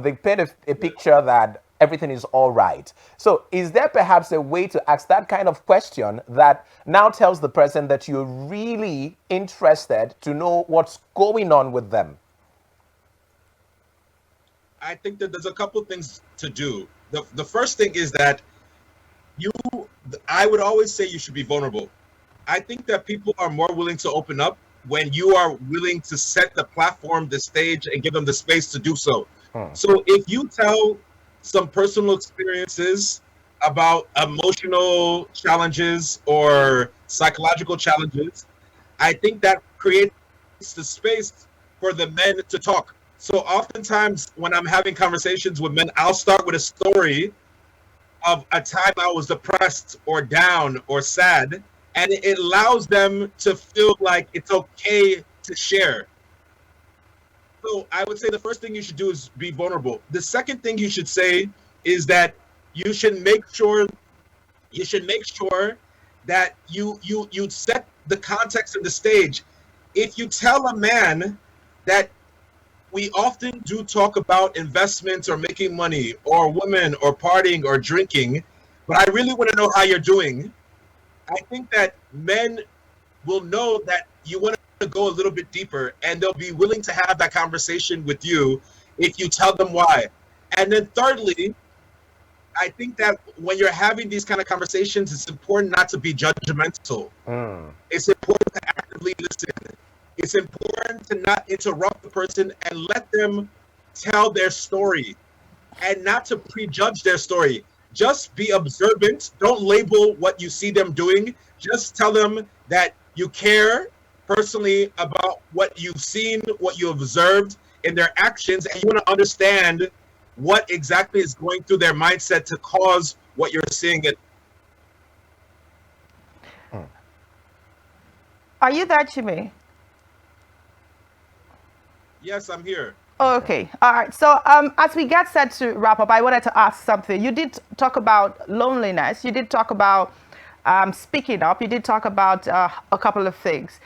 B: They paint a picture that everything is all right. So is there perhaps a way to ask that kind of question that now tells the person that you're really interested to know what's going on with them?
D: I think that there's a couple things to do. The first thing is that I would always say you should be vulnerable. I think that people are more willing to open up when you are willing to set the platform, the stage, and give them the space to do so. So if you tell some personal experiences about emotional challenges or psychological challenges, I think that creates the space for the men to talk. So oftentimes when I'm having conversations with men, I'll start with a story of a time I was depressed or down or sad, and it allows them to feel like it's okay to share. So I would say the first thing you should do is be vulnerable. The second thing you should say is that you should make sure that you set the context of the stage. If you tell a man that we often do talk about investments or making money or women or partying or drinking, but I really want to know how you're doing, I think that men will know that you want to go a little bit deeper, and they'll be willing to have that conversation with you if you tell them why. And then thirdly, I think that when you're having these kind of conversations, it's important not to be judgmental. It's important to actively listen. It's important to not interrupt the person and let them tell their story and not to prejudge their story. Just be observant. Don't label what you see them doing. Just tell them that you care personally about what you've seen, what you observed in their actions, and you want to understand what exactly is going through their mindset to cause what you're seeing.
A: Are you there, Jimmy?
D: Yes, I'm here.
A: Okay. All right. So as we get set to wrap up, I wanted to ask something. You did talk about loneliness. You did talk about speaking up. You did talk about a couple of things.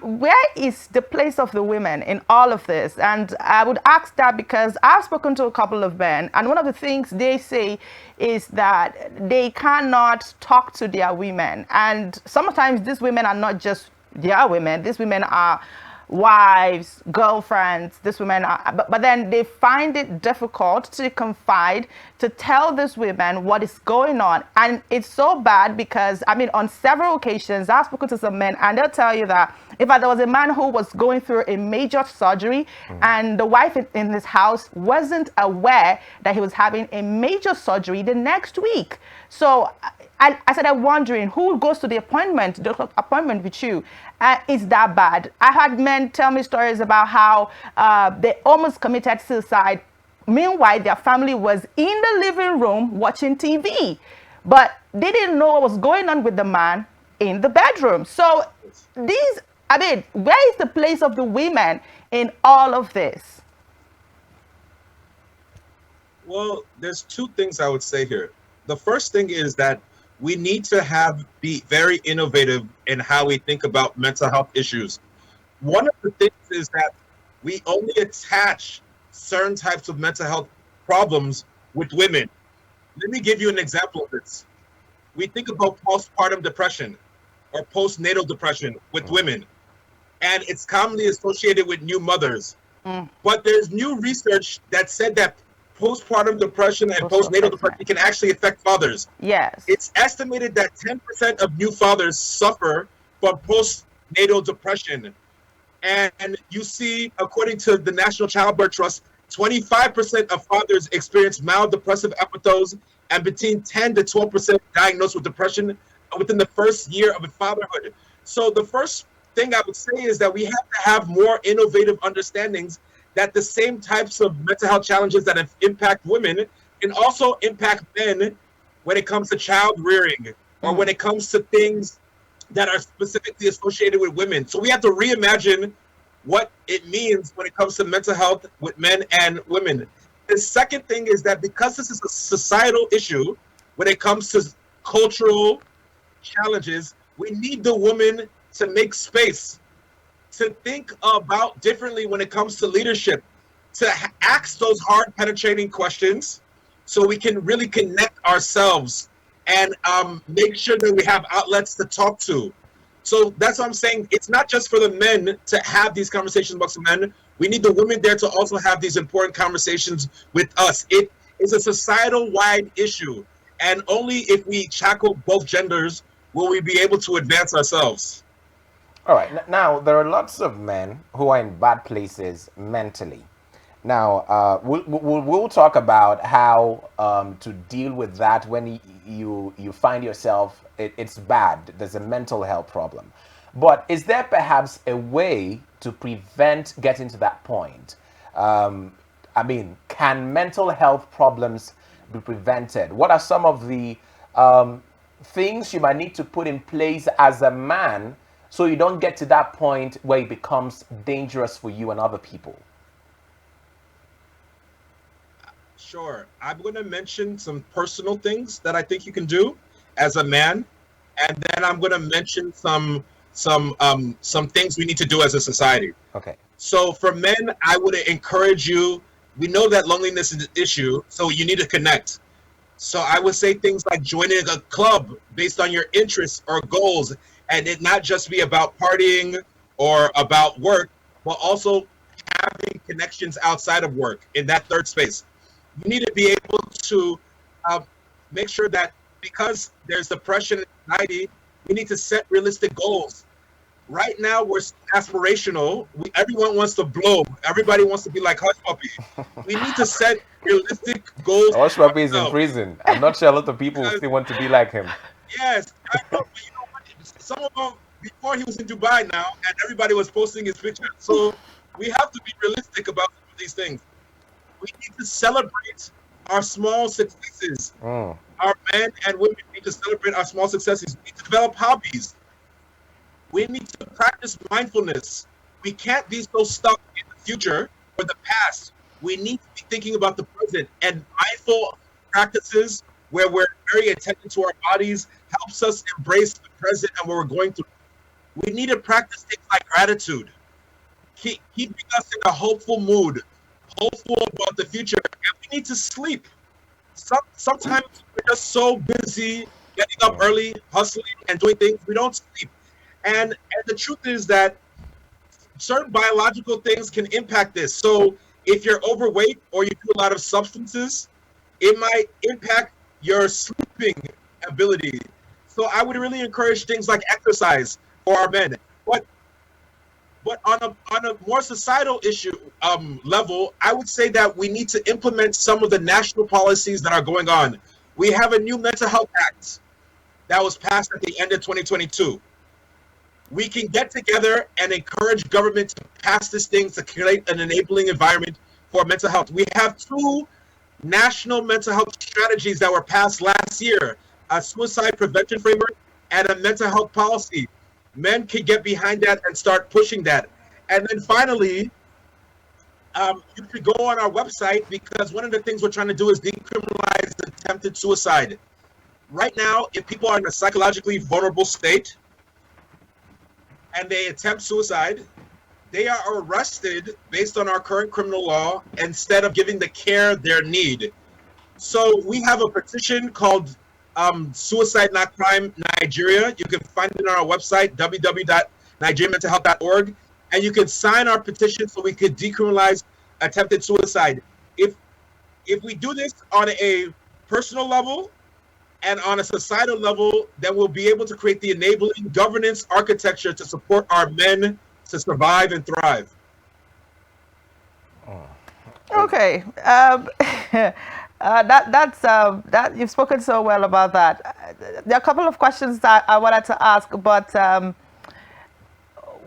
A: Where is the place of the women in all of this? And I would ask that because I've spoken to a couple of men, and one of the things they say is that they cannot talk to their women. And sometimes these women are not just their women. These women are wives, girlfriends, this women are, but then they find it difficult to confide, to tell these women what is going on. And it's so bad because, on several occasions, I've spoken to some men and they'll tell you that if there was a man who was going through a major surgery and the wife in his house wasn't aware that he was having a major surgery the next week. So I started wondering who goes to the appointment with you. It's that bad. I had men tell me stories about how they almost committed suicide. Meanwhile, their family was in the living room watching TV, but they didn't know what was going on with the man in the bedroom. So where is the place of the women in all of this?
D: Well, there's two things I would say here. The first thing is that we need to be very innovative in how we think about mental health issues. One of the things is that we only attach certain types of mental health problems with women. Let me give you an example of this. We think about postpartum depression or postnatal depression with women, and it's commonly associated with new mothers. But there's new research that said that postpartum depression and postnatal depression can actually affect fathers.
A: Yes.
D: It's estimated that 10% of new fathers suffer from natal depression. And you see, according to the National Childbirth Trust, 25% of fathers experience mild depressive episodes, and between 10 to 12% diagnosed with depression within the first year of fatherhood. So the first thing I would say is that we have to have more innovative understandings that the same types of mental health challenges that impact women can also impact men when it comes to child rearing or when it comes to things that are specifically associated with women. So we have to reimagine what it means when it comes to mental health with men and women. The second thing is that because this is a societal issue, when it comes to cultural challenges, we need the woman to make space, to think about differently when it comes to leadership, to ask those hard penetrating questions so we can really connect ourselves and make sure that we have outlets to talk to. So that's what I'm saying. It's not just for the men to have these conversations amongst the men. We need the women there to also have these important conversations with us. It is a societal wide issue. And only if we tackle both genders will we be able to advance ourselves.
B: All right. Now, there are lots of men who are in bad places mentally. Now, we'll talk about how to deal with that when you find yourself, it's bad, there's a mental health problem. But is there perhaps a way to prevent getting to that point? I mean, can mental health problems be prevented? What are some of the things you might need to put in place as a man so you don't get to that point where it becomes dangerous for you and other people?
D: Sure. I'm going to mention some personal things that I think you can do as a man, and then I'm going to mention some things we need to do as a society.
B: Okay.
D: So for men, I would encourage you. We know that loneliness is an issue, so you need to connect. So I would say things like joining a club based on your interests or goals, and it not just be about partying or about work, but also having connections outside of work in that third space. You need to be able to make sure that because there's depression and anxiety, we need to set realistic goals. Right now, we're aspirational. Everyone wants to blow. Everybody wants to be like Hush Puppy. We need to set realistic goals.
B: Hush Puppy is in prison. I'm not sure a lot of people still want to be like him.
D: Yes, I know, but you know what? Some of them, before he was in Dubai now, and everybody was posting his picture. So we have to be realistic about some of these things. We need to celebrate our small successes. Our men and women need to celebrate our small successes. We need to develop hobbies. We need to practice mindfulness. We can't be so stuck in the future or the past. We need to be thinking about the present, and mindful practices where we're very attentive to our bodies helps us embrace the present and what we're going through. We need to practice things like gratitude, keeping us in a hopeful mood, hopeful about the future, and we need to sleep. Sometimes we're just so busy getting up early, hustling, and doing things, we don't sleep. And the truth is that certain biological things can impact this. So if you're overweight or you do a lot of substances, it might impact your sleeping ability. So I would really encourage things like exercise for our men. But on a more societal issue level, I would say that we need to implement some of the national policies that are going on. We have a new mental health act that was passed at the end of 2022. We can get together and encourage government to pass this thing to create an enabling environment for mental health. We have 2 national mental health strategies that were passed last year, a suicide prevention framework and a mental health policy. Men can get behind that and start pushing that. And then finally, you could go on our website, because one of the things we're trying to do is decriminalize attempted suicide. Right now, if people are in a psychologically vulnerable state and they attempt suicide, they are arrested based on our current criminal law instead of giving the care they need. So we have a petition called Suicide Not Crime Nigeria. You can find it on our website, www.nigerianmentalhealth.org, and you can sign our petition so we could decriminalize attempted suicide. If we do this on a personal level, And on a societal level, that we'll be able to create the enabling governance architecture to support our men to survive and thrive.
A: Okay. That you've spoken so well about that. There are a couple of questions that I wanted to ask, but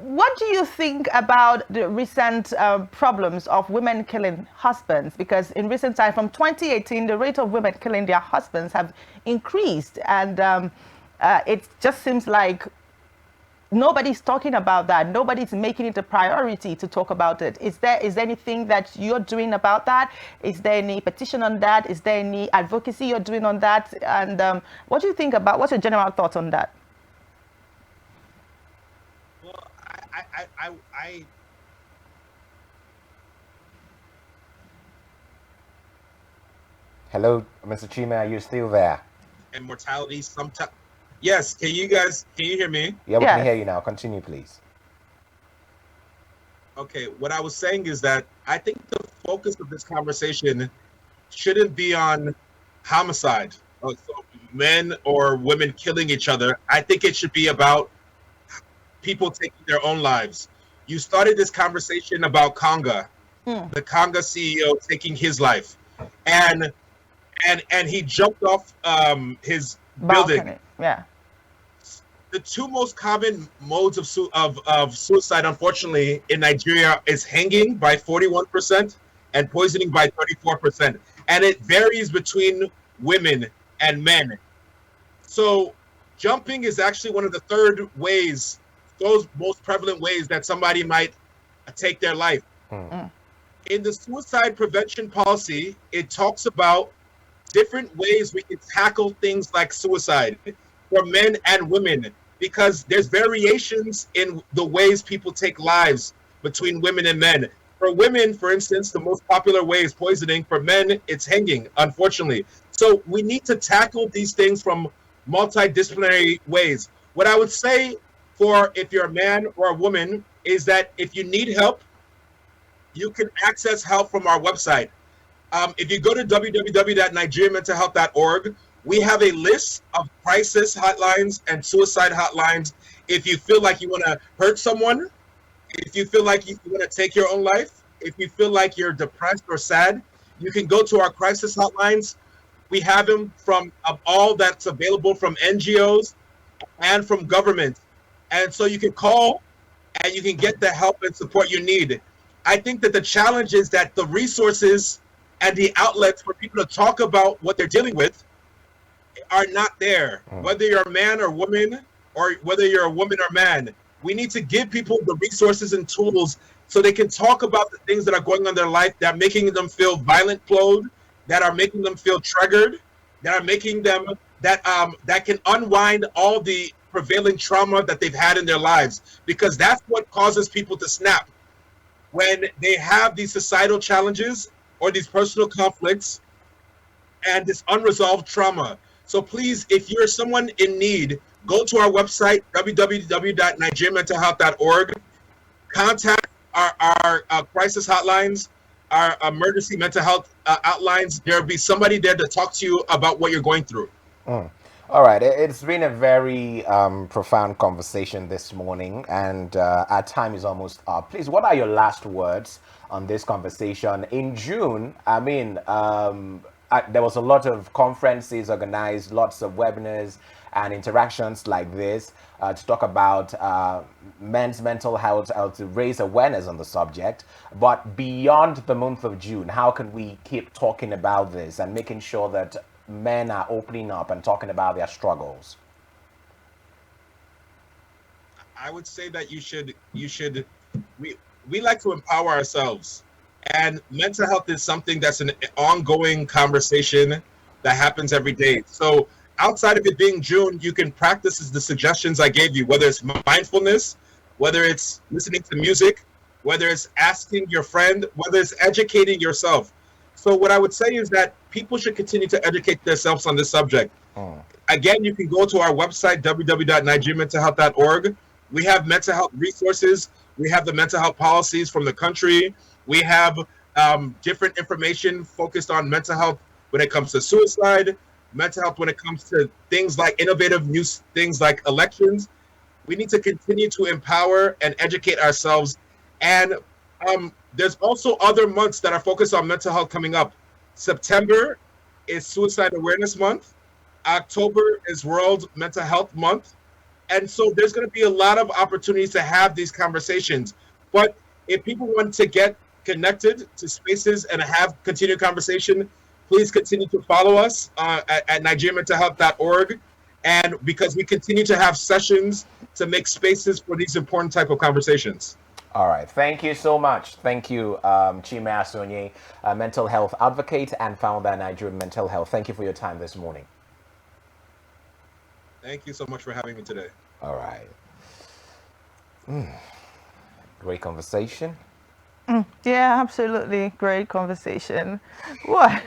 A: what do you think about the recent problems of women killing husbands? Because in recent time, from 2018, the rate of women killing their husbands have increased, and it just seems like nobody's talking about that. Nobody's making it a priority to talk about it. Is there anything that you're doing about that? Is there any petition on that? Is there any advocacy you're doing on that? And what do you think about, what's your general thoughts on that?
D: Well,
B: Hello, Mr. Chima, are you still there?
D: and mortality sometimes. Yes, can you hear me?
B: Yeah, we
A: Yes.
B: can hear you now. Continue, please.
D: Okay, what I was saying is that I think the focus of this conversation shouldn't be on homicide, so men or women killing each other. I think it should be about people taking their own lives. You started this conversation about Conga, the Conga CEO taking his life, and he jumped off his building.
A: Balcony. Yeah.
D: The two most common modes of suicide, unfortunately, in Nigeria is hanging by 41% and poisoning by 34%. And it varies between women and men. So jumping is actually one of the third ways, those most prevalent ways that somebody might take their life. In the suicide prevention policy, it talks about different ways we can tackle things like suicide for men and women, because there's variations in the ways people take lives between women and men. For women, for instance, the most popular way is poisoning. For men, it's hanging, unfortunately. So we need to tackle these things from multidisciplinary ways. What I would say for if you're a man or a woman is that if you need help, you can access help from our website. If you go to www.nigeriamentalhealth.org, we have a list of crisis hotlines and suicide hotlines. If you feel like you want to hurt someone, if you feel like you want to take your own life, if you feel like you're depressed or sad, you can go to our crisis hotlines. We have them from all that's available from NGOs and from government. And so you can call and you can get the help and support you need. I think that the challenge is that the resources and the outlets for people to talk about what they're dealing with are not there. Whether you're a man or woman, or whether you're a woman or man, we need to give people the resources and tools so they can talk about the things that are going on in their life that are making them feel violent clothed, that are making them feel triggered, that are making them that can unwind all the prevailing trauma that they've had in their lives, because that's what causes people to snap when they have these societal challenges or these personal conflicts and this unresolved trauma. So please, if you're someone in need, go to our website, www.nigeriamentalhealth.org. Contact our crisis hotlines, our emergency mental health outlines. There'll be somebody there to talk to you about what you're going through.
B: All right, it's been a very profound conversation this morning, and our time is almost up. Please, what are your last words on this conversation? In June, I mean, there was a lot of conferences organized, lots of webinars and interactions like this to talk about men's mental health, to raise awareness on the subject. But beyond the month of June, how can we keep talking about this and making sure that men are opening up and talking about their struggles?
D: I would say that we like to empower ourselves. And mental health is something that's an ongoing conversation that happens every day. So outside of it being June, you can practice the suggestions I gave you, whether it's mindfulness, whether it's listening to music, whether it's asking your friend, whether it's educating yourself. So what I would say is that people should continue to educate themselves on this subject. Again, you can go to our website, www.nigeriamentalhealth.org. We have mental health resources. We have the mental health policies from the country. We have different information focused on mental health when it comes to suicide, mental health when it comes to things like innovative new things like elections. We need to continue to empower and educate ourselves. And there's also other months that are focused on mental health coming up. September is Suicide Awareness Month. October is World Mental Health Month. And so there's going to be a lot of opportunities to have these conversations. But if people want to get connected to spaces and have continued conversation, please continue to follow us at nigeriamentalhealth.org. And because we continue to have sessions to make spaces for these important type of conversations.
B: All right. Thank you so much. Thank you, Chime Asonye, mental health advocate and founder of Nigerian Mental Health. Thank you for your time this morning.
D: Thank you so much for having me today.
B: All right. Great conversation.
A: Yeah, absolutely. Great conversation. What?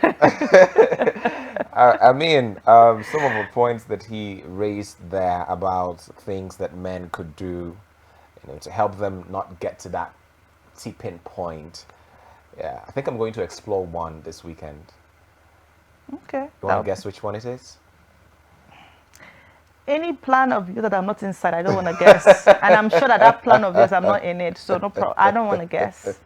B: I mean, some of the points that he raised there about things that men could do, to help them not get to that tipping point. Yeah, I think I'm going to explore one this weekend.
A: Okay.
B: You want to guess which one it is?
A: Any plan of yours that I'm not inside, I don't want to guess. And I'm sure that plan of yours, I'm not in it. So no problem. I don't want to guess.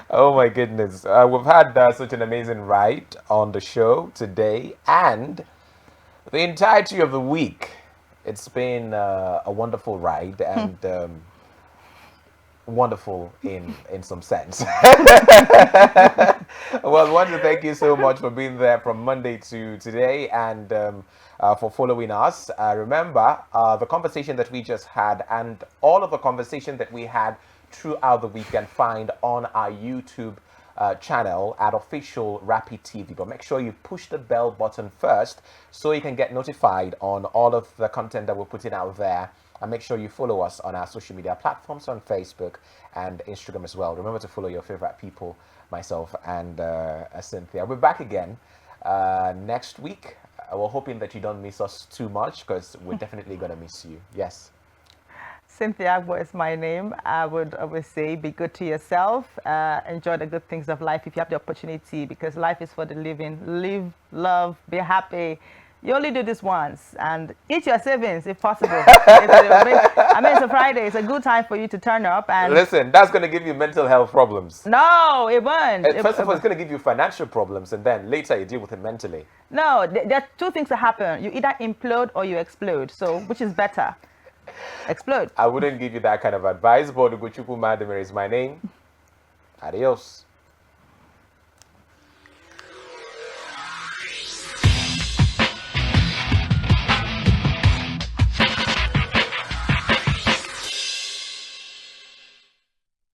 B: Oh my goodness. We've had such an amazing ride on the show today and the entirety of the week. It's been a wonderful ride and wonderful in some sense. Well, I want to thank you so much for being there from Monday to today and for following us. Remember, the conversation that we just had and all of the conversation that we had throughout the week you can find on our YouTube channel at official Rappi TV. But make sure you push the bell button first so you can get notified on all of the content that we're putting out there. And make sure you follow us on our social media platforms on Facebook and Instagram as well. Remember to follow your favorite people, myself and Cynthia. We're back again next week. We're hoping that you don't miss us too much because we're definitely going to miss you. Yes.
A: Cynthia Agbo is my name. I would always say be good to yourself. Enjoy the good things of life if you have the opportunity because life is for the living. Live, love, be happy. You only do this once and eat your savings if possible. It's a Friday. It's a good time for you to turn up and
B: listen. That's going to give you mental health problems.
A: No, it won't.
B: First of all, it's going to give you financial problems, and then later you deal with it mentally.
A: No, there are two things that happen. You either implode or you explode. So, which is better? Explode.
B: I wouldn't give you that kind of advice, but Ugochukwu Mademere is my name. Adios.